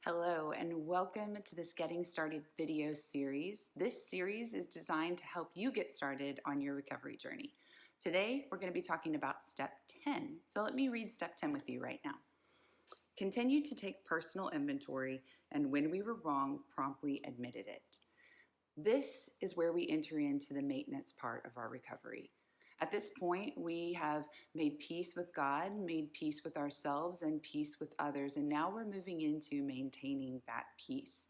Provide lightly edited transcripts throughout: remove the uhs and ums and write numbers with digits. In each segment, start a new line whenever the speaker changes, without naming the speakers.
Hello and welcome to this Getting Started video series. This series is designed to help you get started on your recovery journey. Today we're going to be talking about step 10. So let me read step 10 with you right now. Continue to take personal inventory, and when we were wrong, promptly admitted it. This is where we enter into the maintenance part of our recovery. At this point, we have made peace with God, made peace with ourselves, and peace with others, and now we're moving into maintaining that peace.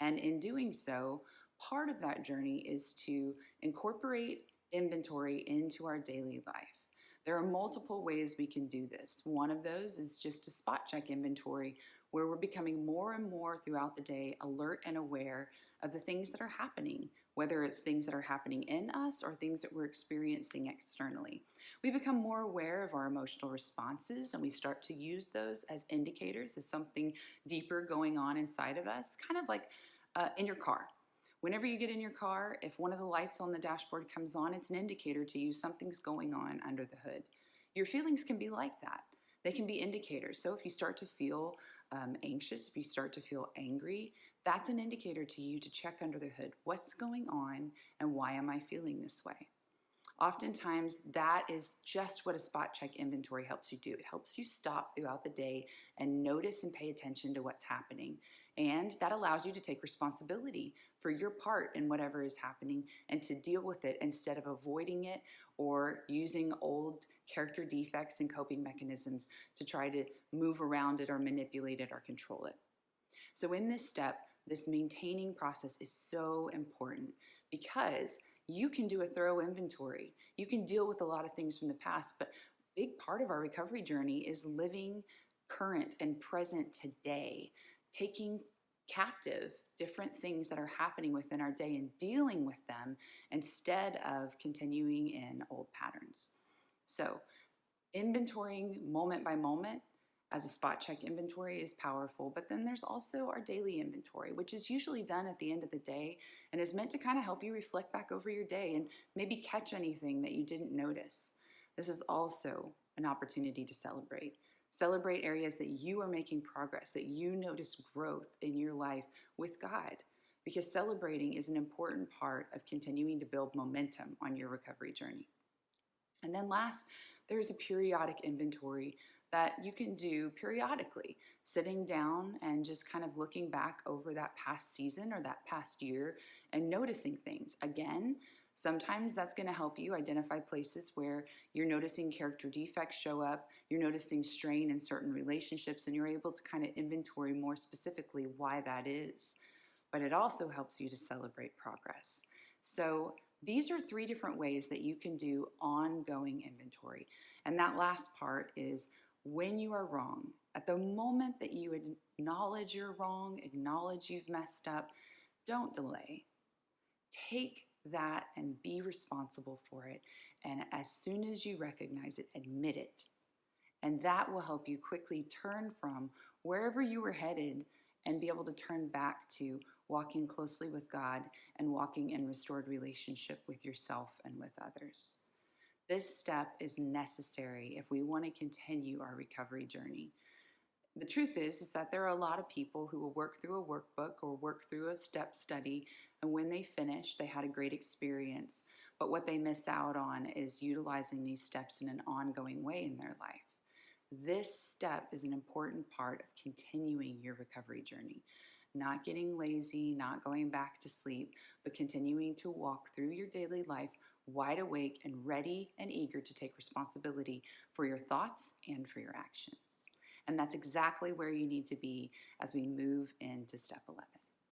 And in doing so, part of that journey is to incorporate inventory into our daily life. There are multiple ways we can do this. One of those is just to spot check inventory, where we're becoming more and more throughout the day alert and aware of the things that are happening, whether it's things that are happening in us or things that we're experiencing externally. We become more aware of our emotional responses, and we start to use those as indicators of something deeper going on inside of us, kind of like in your car. Whenever you get in your car, if one of the lights on the dashboard comes on, it's an indicator to you something's going on under the hood. Your feelings can be like that. They can be indicators. So if you start to feel anxious, if you start to feel angry, that's an indicator to you to check under the hood. What's going on and why am I feeling this way? Oftentimes, that is just what a spot check inventory helps you do. It helps you stop throughout the day and notice and pay attention to what's happening. And that allows you to take responsibility for your part in whatever is happening and to deal with it instead of avoiding it or using old character defects and coping mechanisms to try to move around it or manipulate it or control it. So in this step, this maintaining process is so important because you can do a thorough inventory. You can deal with a lot of things from the past, but a big part of our recovery journey is living current and present today, taking captive different things that are happening within our day and dealing with them instead of continuing in old patterns. So inventorying moment by moment as a spot check inventory is powerful, but then there's also our daily inventory, which is usually done at the end of the day and is meant to kind of help you reflect back over your day and maybe catch anything that you didn't notice. This is also an opportunity to celebrate. Celebrate areas that you are making progress, that you notice growth in your life with God, because celebrating is an important part of continuing to build momentum on your recovery journey. And then last, there's a periodic inventory that you can do periodically, sitting down and just kind of looking back over that past season or that past year and noticing things. Again, sometimes that's going to help you identify places where you're noticing character defects show up, you're noticing strain in certain relationships, and you're able to kind of inventory more specifically why that is. But it also helps you to celebrate progress. So these are 3 different ways that you can do ongoing inventory. And that last part is when you are wrong. At the moment that you acknowledge you're wrong, acknowledge you've messed up, don't delay. Take that and be responsible for it. And as soon as you recognize it, admit it. And that will help you quickly turn from wherever you were headed and be able to turn back to walking closely with God and walking in restored relationship with yourself and with others. This step is necessary if we want to continue our recovery journey. The truth is that there are a lot of people who will work through a workbook or work through a step study, and when they finish, they had a great experience. But what they miss out on is utilizing these steps in an ongoing way in their life. This step is an important part of continuing your recovery journey. Not getting lazy, not going back to sleep, but continuing to walk through your daily life wide awake and ready and eager to take responsibility for your thoughts and for your actions. And that's exactly where you need to be as we move into step 11.